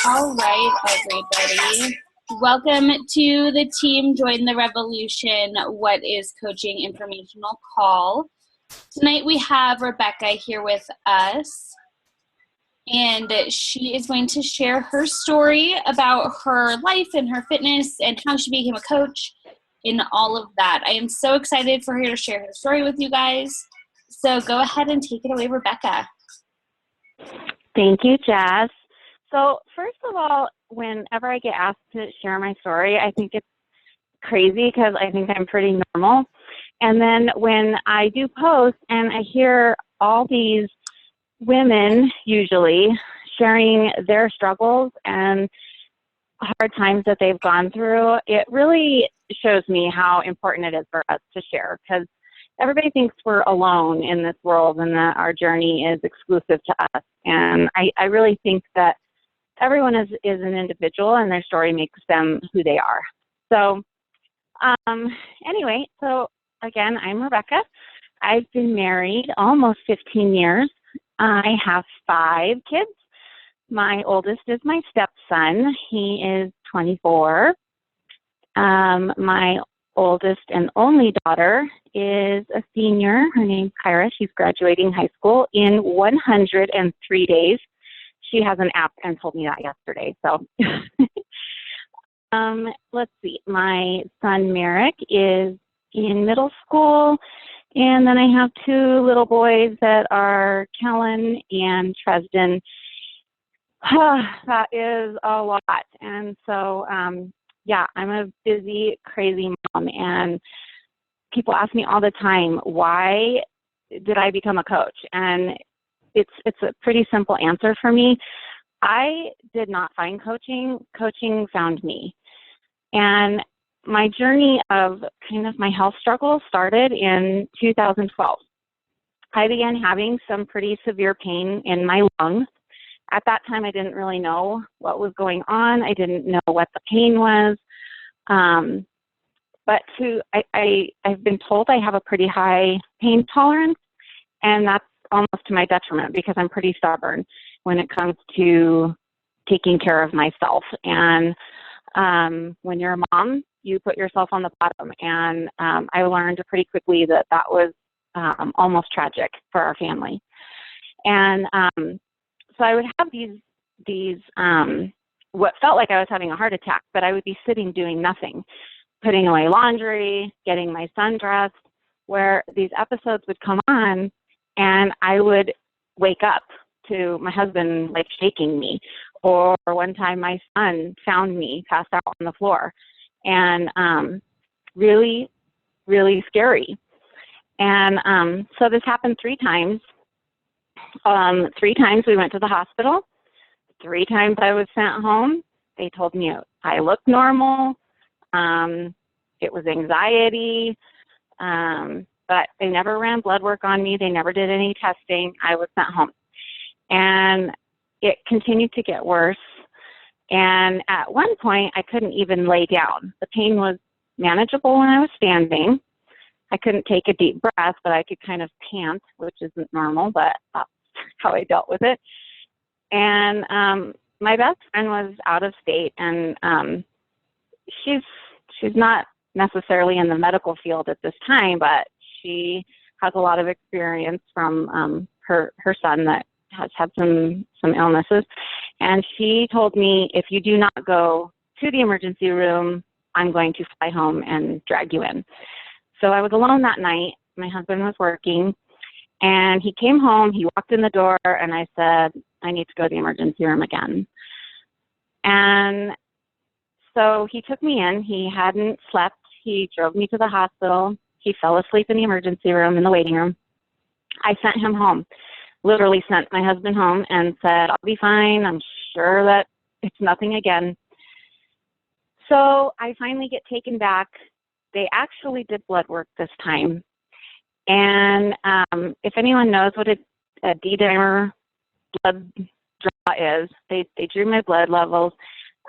All right, everybody. Welcome to the team Join the Revolution. What is Coaching Informational Call? Tonight we have Rebekah here with us, and she is going to share her story about her life and her fitness and how she became a coach and all of that. I am so excited for her to share her story with you guys. So go ahead and take it away, Rebekah. Thank you, Jazz. So first of all, whenever I get asked to share my story, I think it's crazy because I think I'm pretty normal. And then when I do post and I hear all these women usually sharing their struggles and hard times that they've gone through, it really shows me how important it is for us to share, because everybody thinks we're alone in this world and that our journey is exclusive to us. And I really think that everyone is an individual and their story makes them who they are. So anyway, so again, I'm Rebekah. I've been married almost 15 years. I have 5 kids. My oldest is my stepson. He is 24. My oldest and only daughter is a senior. Her name's Kyra. She's graduating high school in 103 days. She has an app and told me that yesterday. So let's see. My son Merrick is in middle school. And then I have 2 little boys that are Kellen and Tresden. That is a lot. And so, yeah, I'm a busy, crazy mom. And people ask me all the time, why did I become a coach? And it's a pretty simple answer for me. I did not find coaching. Coaching found me. And my journey of kind of my health struggle started in 2012. I began having some pretty severe pain in my lungs. At that time, I didn't really know what was going on. I didn't know what the pain was. But I've been told I have a pretty high pain tolerance, and that's almost to my detriment because I'm pretty stubborn when it comes to taking care of myself. And when you're a mom, you put yourself on the bottom. And I learned pretty quickly that was almost tragic for our family. And so I would have these what felt like I was having a heart attack, but I would be sitting doing nothing, putting away laundry, getting my son dressed, where these episodes would come on and I would wake up to my husband like shaking me. Or one time my son found me passed out on the floor, and really, really scary. And so this happened 3 times. 3 times we went to the hospital. 3 times I was sent home. They told me I looked normal. It was anxiety. But they never ran blood work on me. They never did any testing. I was sent home. And it continued to get worse. And at one point, I couldn't even lay down. The pain was manageable when I was standing. I couldn't take a deep breath, but I could kind of pant, which isn't normal, but that's how I dealt with it. And my best friend was out of state, and she's not necessarily in the medical field at this time, but she has a lot of experience from her son that has had some illnesses. And she told me, if you do not go to the emergency room, I'm going to fly home and drag you in. So I was alone that night. My husband was working, and he came home. He walked in the door, and I said, I need to go to the emergency room again. And so he took me in. He hadn't slept. He drove me to the hospital. He fell asleep in the emergency room, in the waiting room. I sent him home, literally sent my husband home and said, I'll be fine. I'm sure that it's nothing again. So I finally get taken back. They actually did blood work this time. And if anyone knows what a D-dimer blood draw is, they drew my blood levels.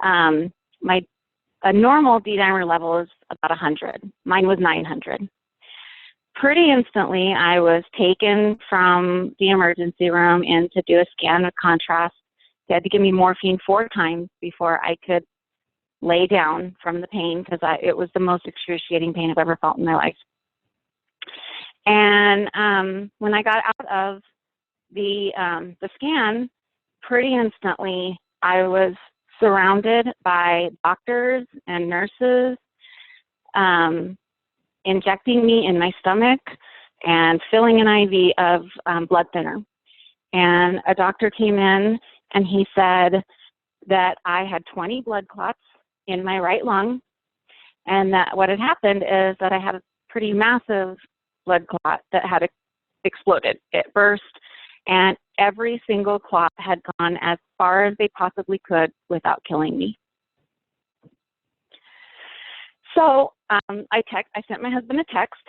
A normal D-dimer level is about 100. Mine was 900. Pretty instantly, I was taken from the emergency room in to do a scan with contrast. They had to give me morphine 4 times before I could lay down from the pain, because it was the most excruciating pain I've ever felt in my life. And when I got out of the scan, pretty instantly I was surrounded by doctors and nurses injecting me in my stomach and filling an IV of blood thinner. And a doctor came in and he said that I had 20 blood clots in my right lung, and that what had happened is that I had a pretty massive blood clot that had exploded. It burst, and every single clot had gone as far as they possibly could without killing me. So I sent my husband a text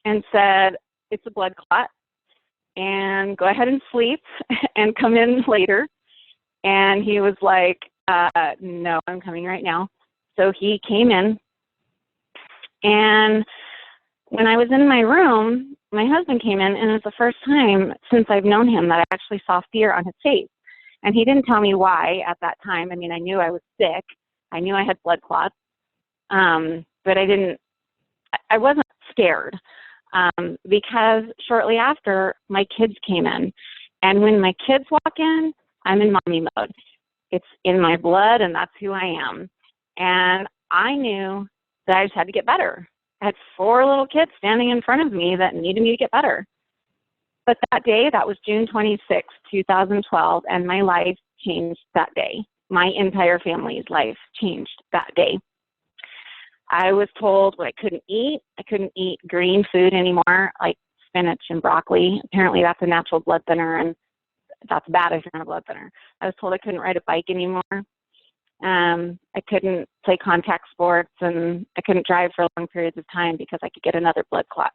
and said, it's a blood clot, and go ahead and sleep and come in later. And he was like, no, I'm coming right now. So he came in, and when I was in my room, my husband came in, and it was the first time since I've known him that I actually saw fear on his face. And he didn't tell me why at that time. I mean, I knew I was sick. I knew I had blood clots. But I wasn't scared, because shortly after, my kids came in. And when my kids walk in, I'm in mommy mode. It's in my blood, and that's who I am. And I knew that I just had to get better. I had 4 little kids standing in front of me that needed me to get better. But that day, that was June 26, 2012, and my life changed that day. My entire family's life changed that day. I was told what I couldn't eat. I couldn't eat green food anymore, like spinach and broccoli. Apparently that's a natural blood thinner, and that's bad if you're on a blood thinner. I was told I couldn't ride a bike anymore. I couldn't play contact sports, and I couldn't drive for long periods of time because I could get another blood clot.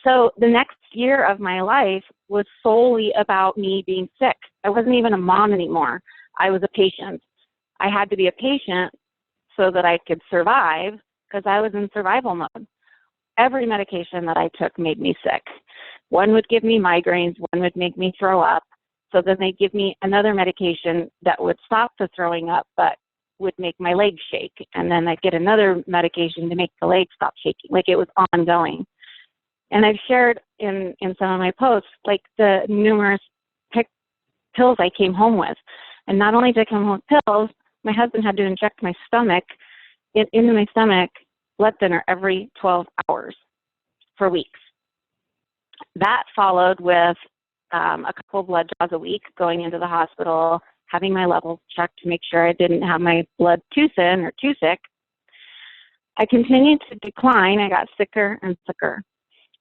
So the next year of my life was solely about me being sick. I wasn't even a mom anymore. I was a patient. I had to be a patient so that I could survive, because I was in survival mode. Every medication that I took made me sick. One would give me migraines, one would make me throw up. So then they'd give me another medication that would stop the throwing up, but would make my legs shake. And then I'd get another medication to make the legs stop shaking. Like, it was ongoing. And I've shared in some of my posts, like, the numerous pills I came home with. And not only did I come home with pills, my husband had to inject my stomach, into my stomach, blood thinner every 12 hours for weeks. That followed with a couple blood draws a week, going into the hospital, having my levels checked to make sure I didn't have my blood too thin or too sick. I continued to decline. I got sicker and sicker,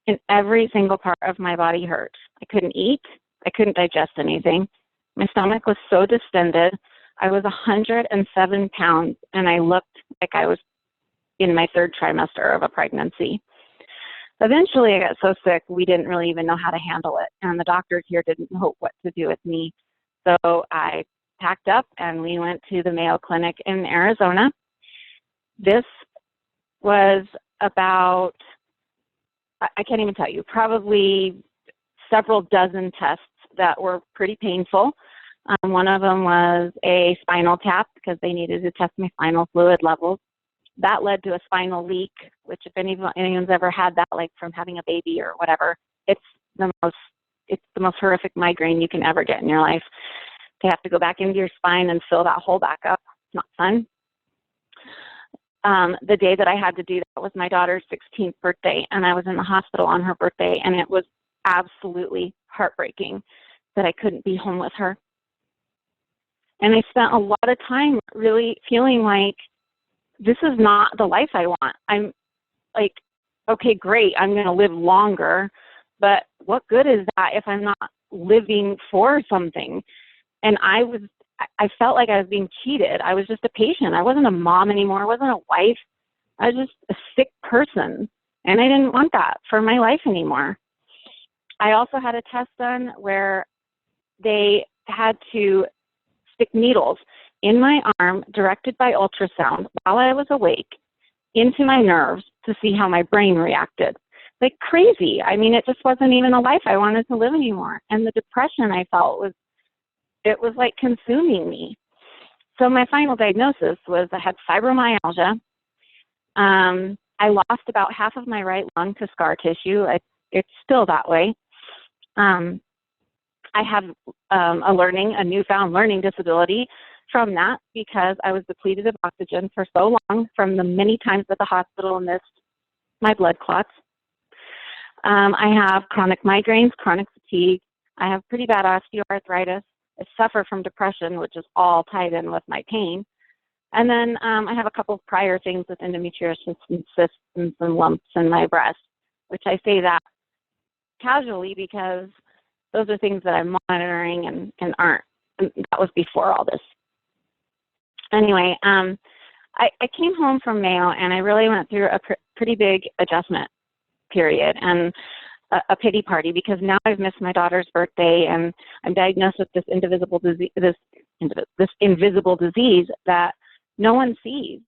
and every single part of my body hurt. I couldn't eat. I couldn't digest anything. My stomach was so distended. I was 107 pounds, and I looked like I was in my 3rd trimester of a pregnancy. Eventually, I got so sick, we didn't really even know how to handle it, and the doctors here didn't know what to do with me. So I packed up, and we went to the Mayo Clinic in Arizona. This was about, I can't even tell you, probably several dozen tests that were pretty painful. One of them was a spinal tap, because they needed to test my spinal fluid levels. That led to a spinal leak, which, if anyone's ever had that, like from having a baby or whatever, it's the most horrific migraine you can ever get in your life. They have to go back into your spine and fill that hole back up. It's not fun. The day that I had to do that was my daughter's 16th birthday, and I was in the hospital on her birthday, and it was absolutely heartbreaking that I couldn't be home with her. And I spent a lot of time really feeling like, this is not the life I want. I'm like, okay, great, I'm going to live longer, but what good is that if I'm not living for something? And I felt like I was being cheated. I was just a patient. I wasn't a mom anymore. I wasn't a wife. I was just a sick person, and I didn't want that for my life anymore. I also had a test done where they had to stick needles in my arm, directed by ultrasound, while I was awake, into my nerves to see how my brain reacted. Like crazy. I mean, it just wasn't even a life I wanted to live anymore. And the depression I felt was it was like consuming me. So my final diagnosis was I had fibromyalgia. I lost about half of my right lung to scar tissue. It's still that way. I have a newfound learning disability from that because I was depleted of oxygen for so long from the many times that the hospital missed my blood clots. I have chronic migraines, chronic fatigue. I have pretty bad osteoarthritis. I suffer from depression, which is all tied in with my pain. And then I have a couple of prior things with endometriosis and cysts and some lumps in my breast, which I say that casually because those are things that I'm monitoring and aren't. And that was before all this. Anyway, I came home from Mayo and I really went through a pretty big adjustment period and a pity party because now I've missed my daughter's birthday and I'm diagnosed with this invisible disease that no one sees.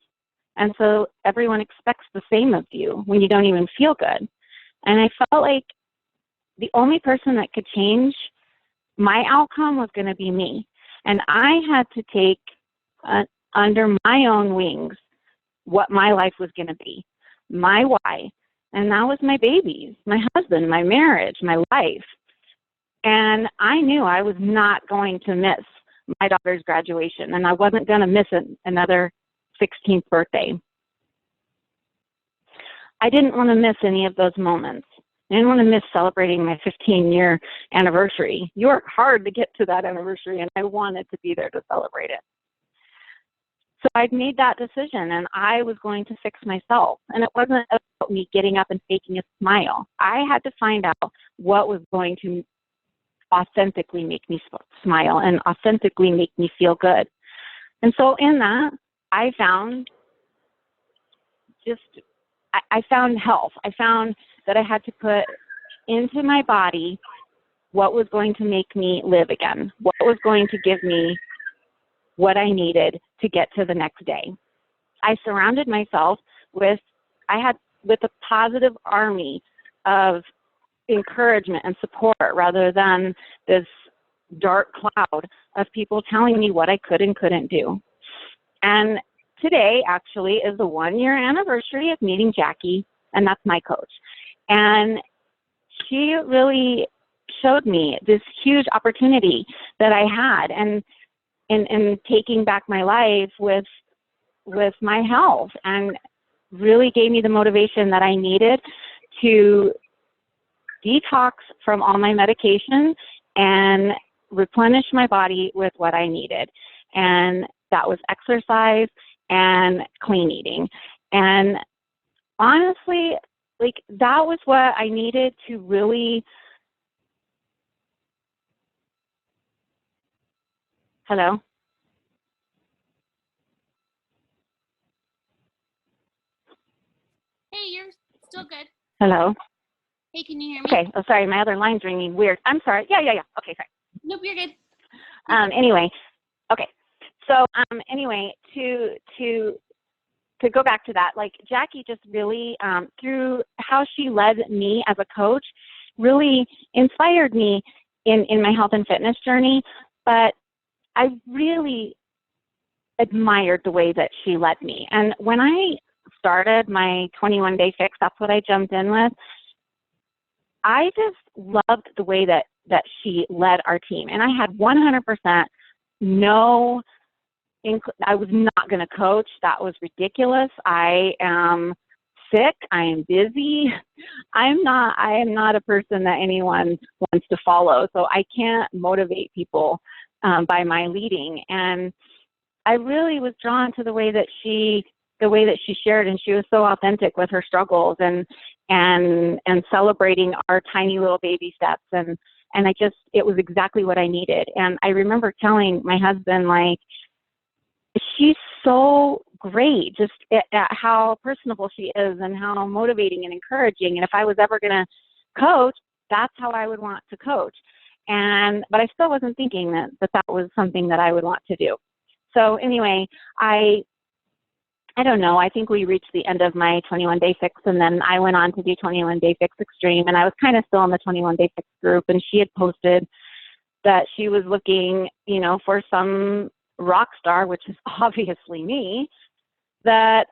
And so everyone expects the same of you when you don't even feel good. And I felt like the only person that could change my outcome was going to be me. And I had to take under my own wings what my life was going to be, my why. And that was my babies, my husband, my marriage, my life. And I knew I was not going to miss my daughter's graduation, and I wasn't going to miss another 16th birthday. I didn't want to miss any of those moments. I didn't want to miss celebrating my 15-year anniversary. You work hard to get to that anniversary, and I wanted to be there to celebrate it. So I'd made that decision, and I was going to fix myself. And it wasn't about me getting up and faking a smile. I had to find out what was going to authentically make me smile and authentically make me feel good. And so in that, I found health. I found that I had to put into my body what was going to make me live again, what was going to give me what I needed to get to the next day. I surrounded myself with a positive army of encouragement and support rather than this dark cloud of people telling me what I could and couldn't do. And today actually is the 1-year anniversary of meeting Jackie, and that's my coach. And she really showed me this huge opportunity that I had and in taking back my life with my health, and really gave me the motivation that I needed to detox from all my medication and replenish my body with what I needed. And that was exercise and clean eating. And honestly, like, that was what I needed to really, hello? Hey, you're still good. Hello? Hey, can you hear me? Okay. Oh, sorry. My other line's ringing weird. I'm sorry. Yeah. Okay, sorry. Nope, you're good. Anyway, okay. So, anyway, to go back to that, like, Jackie just really, through how she led me as a coach, really inspired me in my health and fitness journey. But I really admired the way that she led me. And when I started my 21-day fix, that's what I jumped in with. I just loved the way that she led our team. And I had 100% I was not going to coach. That was ridiculous. I am sick. I am busy. I am not a person that anyone wants to follow. So I can't motivate people by my leading. And I really was drawn to the way that she shared, and she was so authentic with her struggles and celebrating our tiny little baby steps. And it was exactly what I needed. And I remember telling my husband, like, she's so great, just at how personable she is and how motivating and encouraging. And if I was ever going to coach, that's how I would want to coach. But I still wasn't thinking that was something that I would want to do. So anyway, I don't know. I think we reached the end of my 21-day fix, and then I went on to do 21-day fix extreme, and I was kind of still in the 21-day fix group, and she had posted that she was looking, for some rock star, which is obviously me, that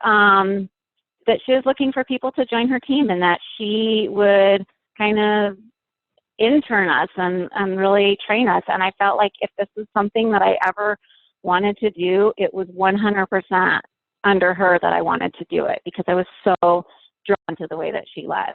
she was looking for people to join her team, and that she would kind of intern us and really train us. And I felt like if this is something that I ever wanted to do, it was 100% under her that I wanted to do it, because I was so drawn to the way that she led.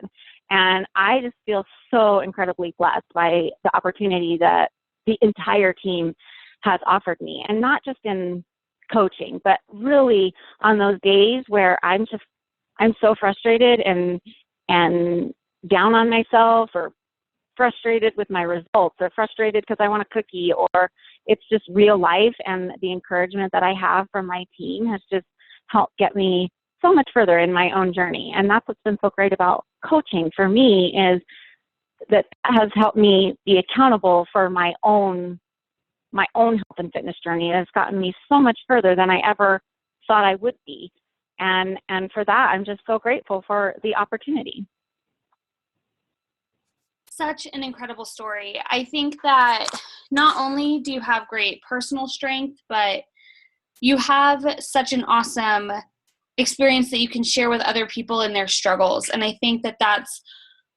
And I just feel so incredibly blessed by the opportunity that the entire team has offered me, and not just in coaching, but really on those days where I'm so frustrated and down on myself, or frustrated with my results, or frustrated because I want a cookie, or it's just real life. And the encouragement that I have from my team has just helped get me so much further in my own journey. And that's what's been so great about coaching for me, is that has helped me be accountable for my own health and fitness journey. It has gotten me so much further than I ever thought I would be. And for that, I'm just so grateful for the opportunity. Such an incredible story. I think that not only do you have great personal strength, but you have such an awesome experience that you can share with other people in their struggles. And I think that that's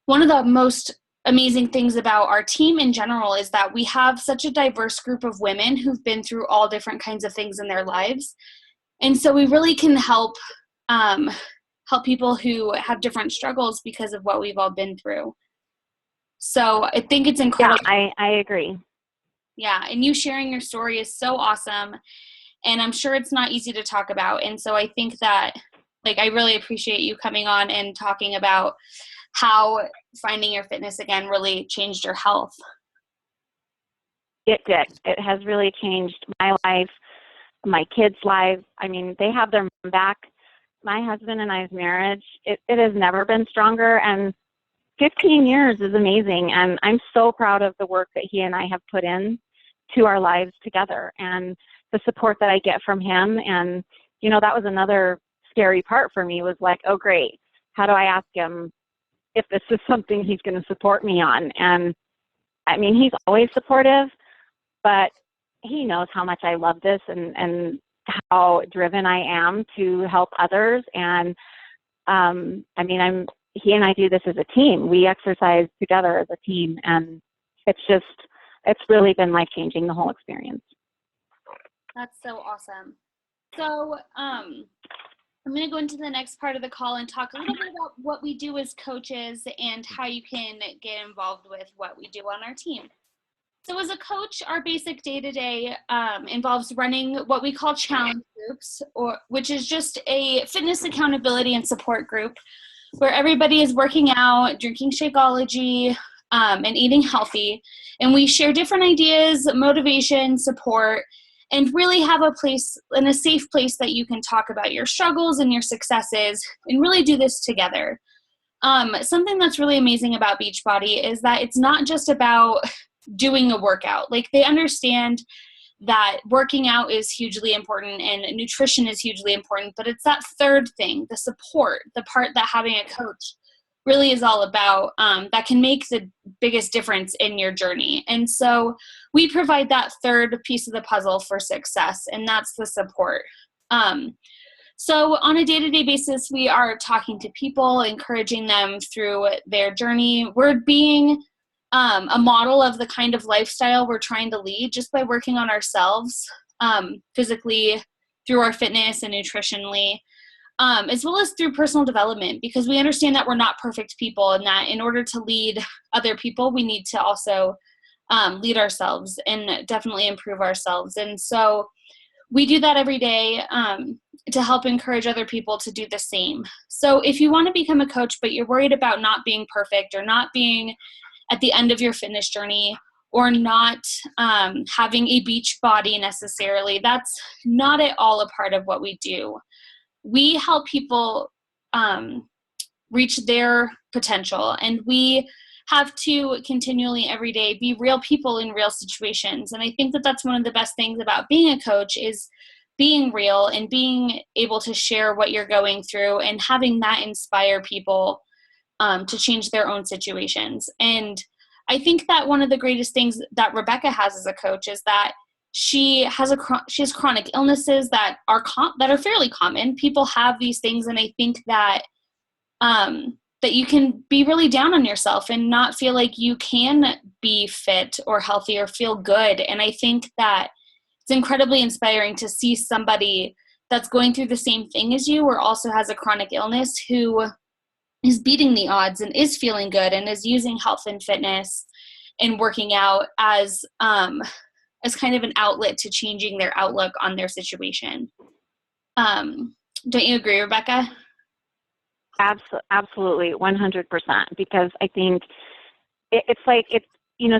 one of the most amazing things about our team in general, is that we have such a diverse group of women who've been through all different kinds of things in their lives. And so we really can help people who have different struggles because of what we've all been through. So I think it's incredible. Yeah, I agree. Yeah, and you sharing your story is so awesome. And I'm sure it's not easy to talk about. And so I think that, I really appreciate you coming on and talking about how finding your fitness again really changed your health. It did. It has really changed my life, my kids' lives. I mean, they have their mom back. My husband and I's marriage, it has never been stronger. And 15 years is amazing. And I'm so proud of the work that he and I have put in to our lives together, and the support that I get from him. And, that was another scary part for me, was like, oh, great. How do I ask him if this is something he's going to support me on? And I mean, he's always supportive, but he knows how much I love this and how driven I am to help others. And he and I do this as a team. We exercise together as a team, and it's really been life-changing, the whole experience. That's so awesome. So I'm going to go into the next part of the call and talk a little bit about what we do as coaches and how you can get involved with what we do on our team. So as a coach, our basic day-to-day involves running what we call challenge groups, which is just a fitness accountability and support group where everybody is working out, drinking Shakeology, and eating healthy. And we share different ideas, motivation, support, and really have a place and a safe place that you can talk about your struggles and your successes and really do this together. Something that's really amazing about Beachbody is that it's not just about doing a workout. They understand that working out is hugely important and nutrition is hugely important, but it's that third thing, the support, the part that having a coach really is all about, that can make the biggest difference in your journey. And so we provide that third piece of the puzzle for success, and that's the support. So on a day-to-day basis, we are talking to people, encouraging them through their journey. We're being a model of the kind of lifestyle we're trying to lead just by working on ourselves, physically, through our fitness and nutritionally, as well as through personal development, because we understand that we're not perfect people, and that in order to lead other people, we need to also lead ourselves and definitely improve ourselves. And so we do that every day to help encourage other people to do the same. So if you want to become a coach, but you're worried about not being perfect or not being at the end of your fitness journey, or not having a beach body necessarily, that's not at all a part of what we do. We help people reach their potential, and we have to continually every day be real people in real situations. And I think that that's one of the best things about being a coach, is being real and being able to share what you're going through and having that inspire people to change their own situations. And I think that one of the greatest things that Rebekah has as a coach is that she has chronic illnesses that are fairly common. People have these things, and I think that that you can be really down on yourself and not feel like you can be fit or healthy or feel good. And I think that it's incredibly inspiring to see somebody that's going through the same thing as you or also has a chronic illness who is beating the odds and is feeling good and is using health and fitness and working out as kind of an outlet to changing their outlook on their situation. Don't you agree, Rebekah? Absolutely, 100%. Because I think it's like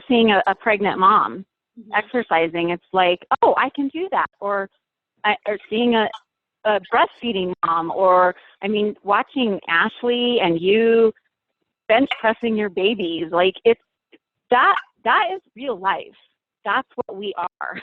seeing a pregnant mom exercising. It's like, oh, I can do that, or seeing a breastfeeding mom, or watching Ashley and you bench pressing your babies. Like that is real life. That's what we are.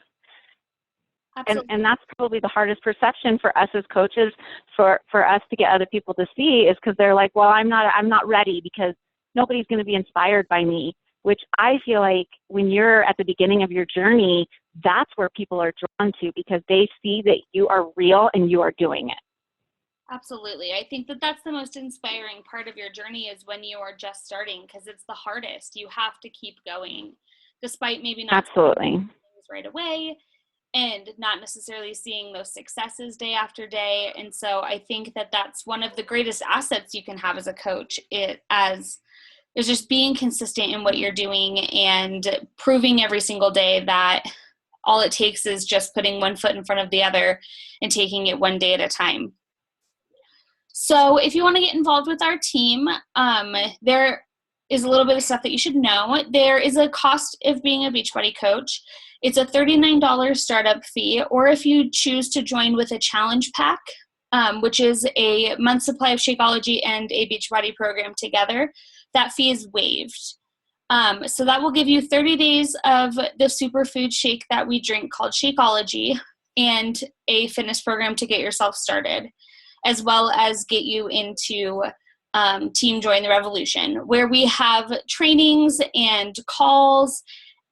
And that's probably the hardest perception for us as coaches, for us to get other people to see, is because they're like, well, I'm not ready because nobody's going to be inspired by me, which I feel like when you're at the beginning of your journey, that's where people are drawn to, because they see that you are real and you are doing it. Absolutely. I think that that's the most inspiring part of your journey, is when you are just starting, because it's the hardest. You have to keep going despite maybe not absolutely things right away and not necessarily seeing those successes day after day. And so I think that that's one of the greatest assets you can have as a coach, is just being consistent in what you're doing and proving every single day that all it takes is just putting one foot in front of the other and taking it one day at a time. So if you want to get involved with our team, there is a little bit of stuff that you should know. There is a cost of being a Beachbody coach. It's a $39 startup fee, or if you choose to join with a challenge pack, which is a month supply of Shakeology and a Beachbody program together, that fee is waived. So that will give you 30 days of the superfood shake that we drink called Shakeology, and a fitness program to get yourself started, as well as get you into Team Join the Revolution, where we have trainings and calls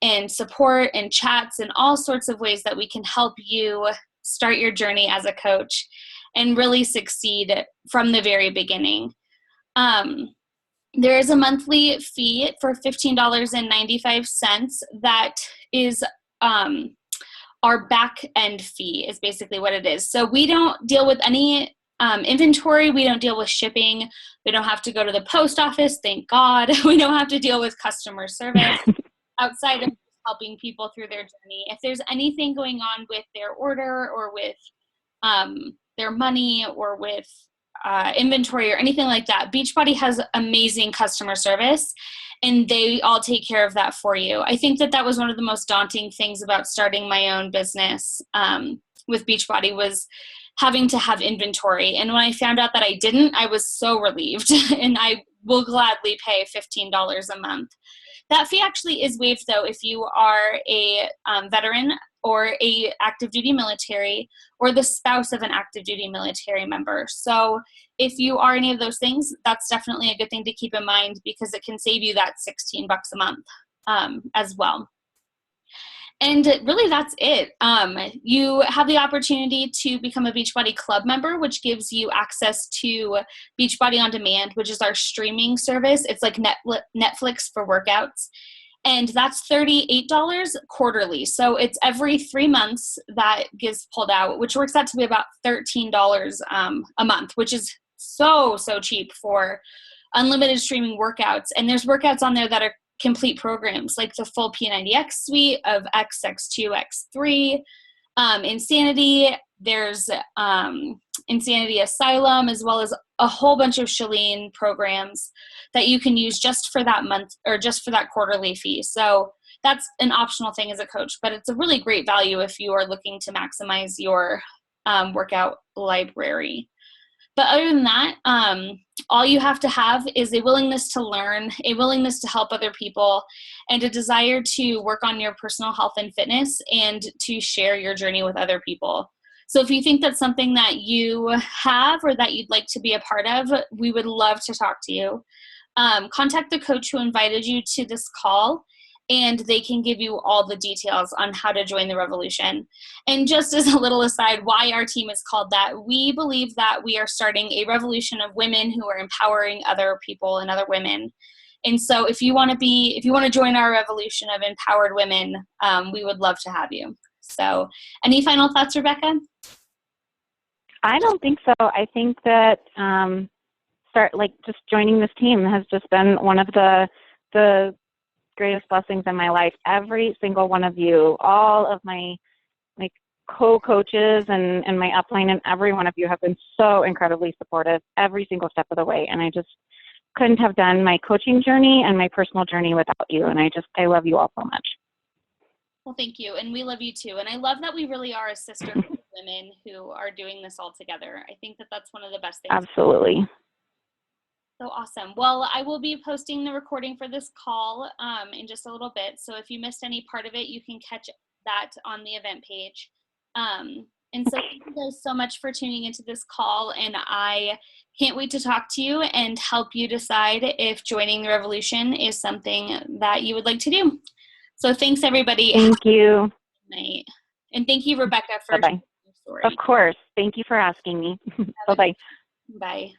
and support and chats and all sorts of ways that we can help you start your journey as a coach and really succeed from the very beginning. There is a monthly fee for $15.95 that is our back end fee, is basically what it is. So we don't deal with any inventory. We don't deal with shipping. We don't have to go to the post office. Thank God. We don't have to deal with customer service outside of helping people through their journey. If there's anything going on with their order or with their money or with inventory or anything like that, Beachbody has amazing customer service, and they all take care of that for you. I think that was one of the most daunting things about starting my own business with Beachbody, was having to have inventory. And when I found out that I didn't, I was so relieved, and I will gladly pay $15 a month. That fee actually is waived, though, if you are a veteran or a active duty military or the spouse of an active duty military member. So if you are any of those things, that's definitely a good thing to keep in mind, because it can save you that $16 a month as well. And really, that's it. You have the opportunity to become a Beachbody Club member, which gives you access to Beachbody On Demand, which is our streaming service. It's like Netflix for workouts. And that's $38 quarterly. So it's every 3 months that gets pulled out, which works out to be about $13 a month, which is so cheap for unlimited streaming workouts. And there's workouts on there that are complete programs, like the full P90X suite of X, X2, X3, Insanity. There's Insanity Asylum, as well as a whole bunch of Shalene programs that you can use just for that month or just for that quarterly fee. So that's an optional thing as a coach, but it's a really great value if you are looking to maximize your workout library. But other than that, all you have to have is a willingness to learn, a willingness to help other people, and a desire to work on your personal health and fitness and to share your journey with other people. So if you think that's something that you have or that you'd like to be a part of, we would love to talk to you. contact the coach who invited you to this call, and they can give you all the details on how to join the revolution. And just as a little aside, why our team is called that, we believe that we are starting a revolution of women who are empowering other people and other women. And so if you want to join our revolution of empowered women, we would love to have you. So any final thoughts, Rebekah? I don't think so. I think that just joining this team has just been one of the greatest blessings in my life. Every single one of you, all of my co-coaches and my upline, and every one of you have been so incredibly supportive every single step of the way. And I just couldn't have done my coaching journey and my personal journey without you. And I love you all so much. Well, thank you. And we love you too. And I love that we really are a sister of women who are doing this all together. I think that that's one of the best things. Absolutely. So awesome. Well, I will be posting the recording for this call in just a little bit. So if you missed any part of it, you can catch that on the event page. And so thank you guys so much for tuning into this call. And I can't wait to talk to you and help you decide if joining the revolution is something that you would like to do. So thanks, everybody. Thank you. Night. And thank you, Rebekah, for sharing your story. Of course. Thank you for asking me. Bye-bye. Bye.